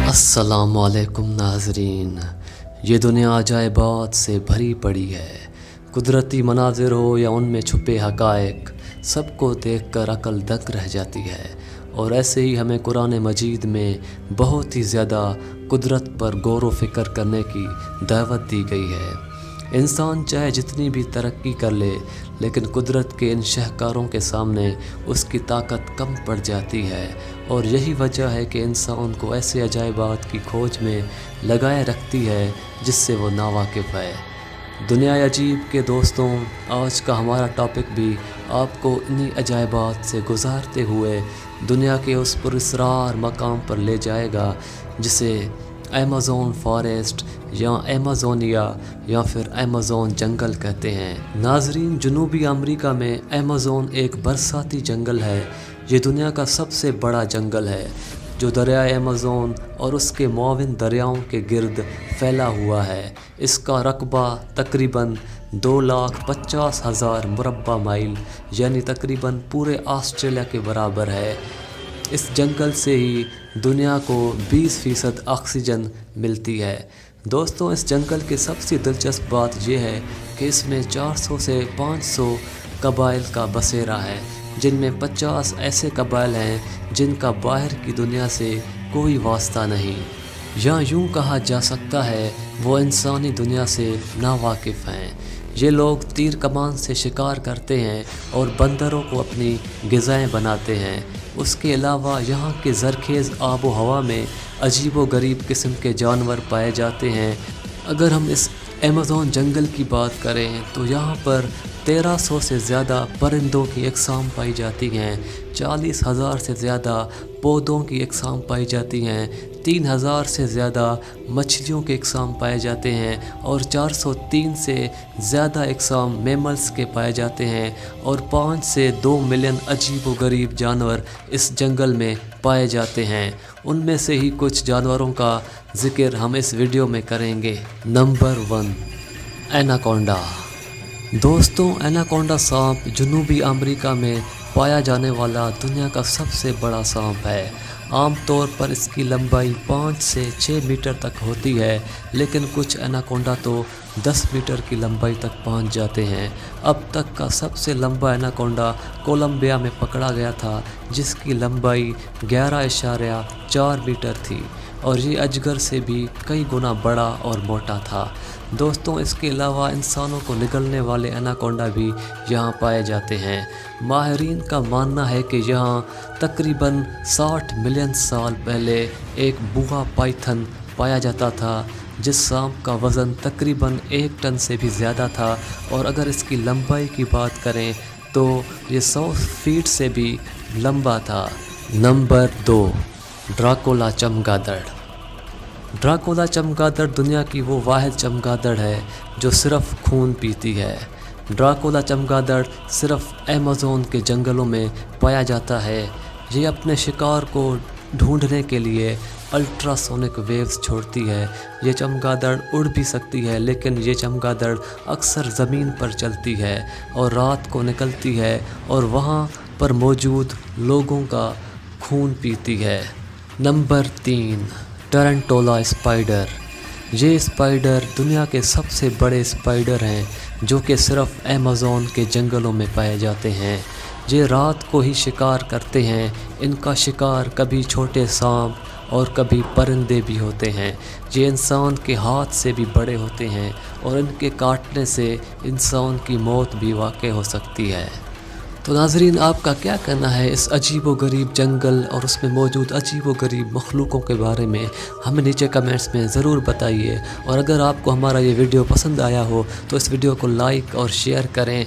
अस्सलाम वालेकुम नाज़रीन। ये दुनिया अजायबात से भरी पड़ी है। कुदरती मनाज़िर हो या उनमें छुपे हक़ाइक़, सबको देखकर अक़ल दंग रह जाती है। और ऐसे ही हमें कुरान मजीद में बहुत ही ज़्यादा कुदरत पर गौर व फ़िक्र करने की दावत दी गई है। इंसान चाहे जितनी भी तरक्की कर ले, लेकिन कुदरत के इन शाहकारों के सामने उसकी ताकत कम पड़ जाती है। और यही वजह है कि इंसान को ऐसे अजायबात की खोज में लगाए रखती है जिससे वो नावाकिफ़ है। दुनिया अजीब के दोस्तों, आज का हमारा टॉपिक भी आपको इन्हीं अजायबात से गुज़ारते हुए दुनिया के उस पुरस्रार मकाम पर ले जाएगा जिसे अमेज़न फॉरेस्ट या अमेज़ोनिया या फिर अमेज़न जंगल कहते हैं। नाज़रीन, जनूबी अमेरिका में अमेज़न एक बरसाती जंगल है। ये दुनिया का सबसे बड़ा जंगल है जो दरियाए अमेज़न और उसके मुआविन दरियाओं के गिर्द फैला हुआ है। इसका रकबा तकरीबन 2,50,000 मुरब्बा माइल यानी तकरीबन पूरे ऑस्ट्रेलिया के बराबर है। इस जंगल से ही दुनिया को 20% ऑक्सीजन मिलती है। दोस्तों, इस जंगल की सबसे दिलचस्प बात यह है कि इसमें 400 से 500 कबाइल का बसेरा है, जिनमें 50 ऐसे कबाइल हैं जिनका बाहर की दुनिया से कोई वास्ता नहीं, या यूँ कहा जा सकता है वो इंसानी दुनिया से नावाकिफ़ हैं। ये लोग तीर कमान से शिकार करते हैं और बंदरों को अपनी ग़िज़ाएँ बनाते हैं। उसके अलावा यहाँ के ज़रख़ेज़ आबो हवा में अजीब व गरीब किस्म के जानवर पाए जाते हैं। अगर हम इस अमेज़न जंगल की बात करें तो यहाँ पर 1300 से ज़्यादा परिंदों की अक़साम पाई जाती हैं, 40,000 से ज़्यादा पौधों की अक़साम पाई जाती हैं, 3,000 से ज़्यादा मछलियों के अक़साम पाए जाते हैं और 403 से ज़्यादा अक़साम मैमल्स के पाए जाते हैं और 5 से 2 मिलियन अजीब व गरीब जानवर इस जंगल में पाए जाते हैं। उनमें से ही कुछ जानवरों का ज़िक्र हम इस वीडियो में करेंगे। Number 1, anaconda. दोस्तों, एनाकोंडा सांप जनूबी अमेरिका में पाया जाने वाला दुनिया का सबसे बड़ा सांप है। आम तौर पर इसकी लंबाई 5 से 6 मीटर तक होती है, लेकिन कुछ एनाकोंडा तो 10 मीटर की लंबाई तक पहुंच जाते हैं। अब तक का सबसे लंबा एनाकोंडा कोलंबिया में पकड़ा गया था, जिसकी लंबाई 11.4 मीटर थी और ये अजगर से भी कई गुना बड़ा और मोटा था। दोस्तों, इसके अलावा इंसानों को निगलने वाले एनाकोंडा भी यहाँ पाए जाते हैं। माहिरीन का मानना है कि यहाँ तकरीबन 60 मिलियन साल पहले एक बूआ पाइथन पाया जाता था, जिस सांप का वज़न तकरीबन 1 टन से भी ज़्यादा था। और अगर इसकी लंबाई की बात करें तो ये 100 फीट से भी लंबा था। नंबर 2, ड्राकुला चमगादड़। ड्राकुला चमगादड़ दुनिया की वो वाहिद चमगादड़ है जो सिर्फ़ खून पीती है। ड्राकुला चमगादड़ सिर्फ़ अमेज़न के जंगलों में पाया जाता है। ये अपने शिकार को ढूंढने के लिए अल्ट्रासोनिक वेव्स छोड़ती है। ये चमगादड़ उड़ भी सकती है, लेकिन ये चमगादड़ अक्सर ज़मीन पर चलती है और रात को निकलती है और वहाँ पर मौजूद लोगों का खून पीती है। Number 3, tarantula spider. ये स्पाइडर दुनिया के सबसे बड़े स्पाइडर हैं जो कि सिर्फ़ अमेज़न के जंगलों में पाए जाते हैं। ये रात को ही शिकार करते हैं। इनका शिकार कभी छोटे सांप और कभी परिंदे भी होते हैं। ये इंसान के हाथ से भी बड़े होते हैं और इनके काटने से इंसान की मौत भी वाक़ई हो सकती है। तो नाज़रीन, आपका क्या कहना है इस अजीब व गरीब जंगल और उसमें मौजूद अजीब व गरीब मखलूक़ों के बारे में? हमें नीचे कमेंट्स में ज़रूर बताइए। और अगर आपको हमारा ये वीडियो पसंद आया हो तो इस वीडियो को लाइक और शेयर करें।